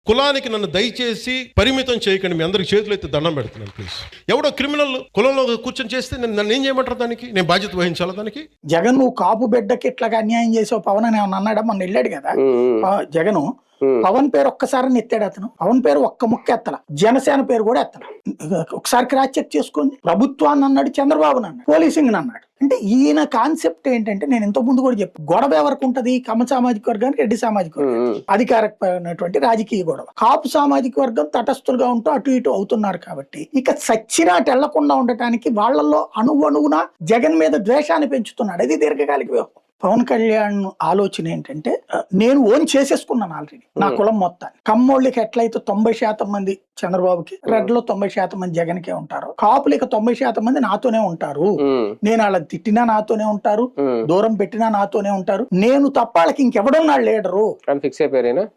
కులానికి నన్ను దయచేసి పరిమితం చేయకండి, మీ అందరికి చేతులు ఎత్తి దండం పెడుతున్నాను ప్లీజ్. ఎవడో క్రిమినల్ కులంలో కూర్చొని చేస్తే నన్ను ఏం చేయమంటారు? దానికి నేను బాధ్యత వహించాలా? దానికి జగన్ నువ్వు కాపు బిడ్డకి ఇట్లాగా అన్యాయం చేసావు పవన్ అని ఏమన్నా అన్నాడా? మొన్న వెళ్ళాడు కదా జగన్, పవన్ పేరు ఒక్కసారి ఎత్తాడు అతను. పవన్ పేరు ఒక్క ముక్క ఎత్తల, జనసేన పేరు కూడా ఎత్తల. ఒకసారి క్రాస్ చెక్ చేసుకోండి. ప్రభుత్వాన్ని అన్నాడు, చంద్రబాబుని అన్నాడు, పోలీసింగ్ అన్నాడు. అంటే ఈయన కాన్సెప్ట్ ఏంటంటే, నేను ఇంతకు ముందు కూడా చెప్పు, గొడవ ఎవరికి ఉంటది? కమ్మ సామాజిక వర్గానికి, రెడ్డి సామాజిక వర్గానికి అధికారమైనటువంటి రాజకీయ గొడవ. కాపు సామాజిక వర్గం తటస్థులుగా ఉంటూ అటు ఇటు అవుతున్నారు కాబట్టి ఇక సచ్చినాటి వెళ్లకుండా ఉండటానికి వాళ్ళల్లో అణువణువున జగన్ మీద ద్వేషాన్ని పెంచుతున్నాడు. అది దీర్ఘకాలిక వ్యవహారం. పవన్ కళ్యాణ్ ఆలోచన ఏంటంటే, నేను ఓన్ చేసేసుకున్నాను ఆల్రెడీ నా కులం మొత్తాన్ని. కమ్మోళ్ళకి ఎట్లయితే 90% మంది చంద్రబాబుకి, రెడ్లో 90% మంది జగన్కే ఉంటారు, కాపులకి 90% మంది నాతోనే ఉంటారు. నేను వాళ్ళని తిట్టినా నాతోనే ఉంటారు, దూరం పెట్టినా నాతోనే ఉంటారు, నేను తప్ప వాళ్ళకి ఇంకెవడున్నాడు లీడరు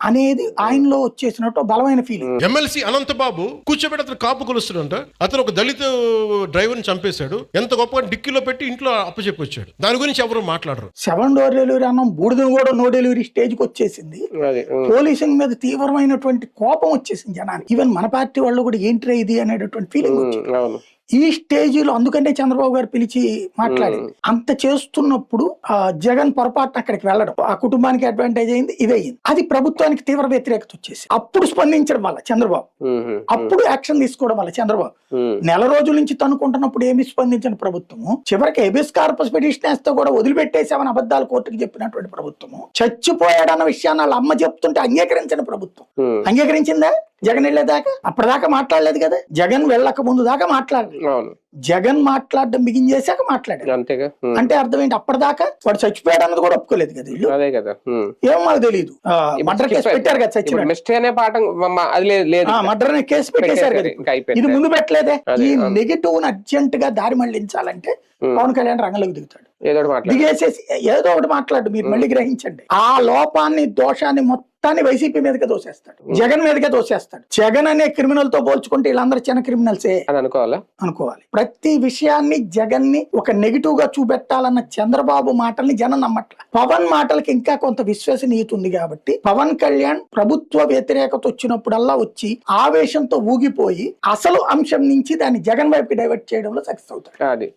అనేది ఆయనలో వచ్చేసినట్టు బలమైన ఫీలింగ్. ఎమ్మెల్సీ అనంతబాబు కూర్చోబెట్టి అతను కాపు కొలుస్తాడంట. అతను ఒక దళిత డ్రైవర్ ని చంపేశాడు, ఎంత గొప్పగా డిక్కీలో పెట్టి ఇంట్లో అప్పచెప్పొచ్చాడు. దాని గురించి ఎవరు మాట్లాడరు. 7 డోర్ డెలివరీ అన్నాం, బూడిదని కూడా నో డెలివరీ స్టేజ్ కి వచ్చేసింది. పోలీసింగ్ మీద తీవ్రమైనటువంటి కోపం వచ్చేసింది జనానికి. ఈవెన్ మన పార్టీ వాళ్ళు కూడా ఏంట్రా ఇది అనేటటువంటి ఫీలింగ్ వచ్చింది ఈ స్టేజీలో. అందుకంటే చంద్రబాబు గారు పిలిచి మాట్లాడి అంత చేస్తున్నప్పుడు జగన్ పొరపాటున అక్కడికి వెళ్ళడం ఆ కుటుంబానికి అడ్వాంటేజ్ అయింది, ఇదే అయింది. అది ప్రభుత్వానికి తీవ్ర వ్యతిరేకత వచ్చేసి అప్పుడు స్పందించడం వల్ల చంద్రబాబు, అప్పుడు యాక్షన్ తీసుకోవడం వల్ల చంద్రబాబు నెల రోజుల నుంచి తనుకుంటున్నప్పుడు ఏమి స్పందించిన ప్రభుత్వము, చివరికి హెబియస్ కార్పస్ పిటిషన్ వేస్తే కూడా వదిలిపెట్టేసామని అబద్ధాలు కోర్టుకు చెప్పినటువంటి ప్రభుత్వము, చచ్చిపోయాడన్న విషయాన్ని వాళ్ళ అమ్మ చెప్తుంటే అంగీకరించిన ప్రభుత్వం. అంగీకరించిందా? జగన్ వెళ్ళేదాకా అప్పటిదాకా మాట్లాడలేదు కదా. జగన్ వెళ్ళక ముందు దాకా మాట్లాడలేదు. జగన్ మాట్లాడడం బిగిన్ చేశాక మాట్లాడారు. అంటే అర్థం ఏంటి? అప్పటిదాకా వాడు చచ్చిపోయాడు అన్నది కూడా ఒప్పుకోలేదు కదా వీళ్ళు. ఏమో మాకు తెలియదు. మర్డర్ కేసు పెట్టారు కదా, చచ్చిపోయాడు మర్డర్ అనే కేసు పెట్టేశారు కదా. ఇది ముందు పెట్టలేదే. ఈ నెగిటివ్ అర్జెంట్ గా దారి మళ్లించాలంటే పవన్ కళ్యాణ్ రంగంలోకి దిగుతాడు. దిగేసేసి ఏదో ఒకటి మాట్లాడు, మీరు మళ్ళీ గ్రహించండి. ఆ లోపాన్ని, దోషాన్ని మొత్తాన్ని వైసీపీ మీదకే దోసేస్తాడు, జగన్ మీదకే దోసేస్తాడు. జగన్ అనే క్రిమినల్ తో పోల్చుకుంటే వీళ్ళందరూ చిన్న క్రిమినల్సే అనుకోవాలి. ప్రతి విషయాన్ని జగన్ ని ఒక నెగిటివ్ గా చూపెట్టాలన్న చంద్రబాబు మాటల్ని జనం నమ్మట్ల. పవన్ మాటలకి ఇంకా కొంత విశ్వసనీయత ఉంది కాబట్టి పవన్ కళ్యాణ్ ప్రభుత్వ వ్యతిరేకత వచ్చినప్పుడల్లా వచ్చి ఆవేశంతో ఊగిపోయి అసలు అంశం నుంచి దాన్ని జగన్ వైపు డైవర్ట్ చేయడంలో సక్సెస్ అవుతాడు.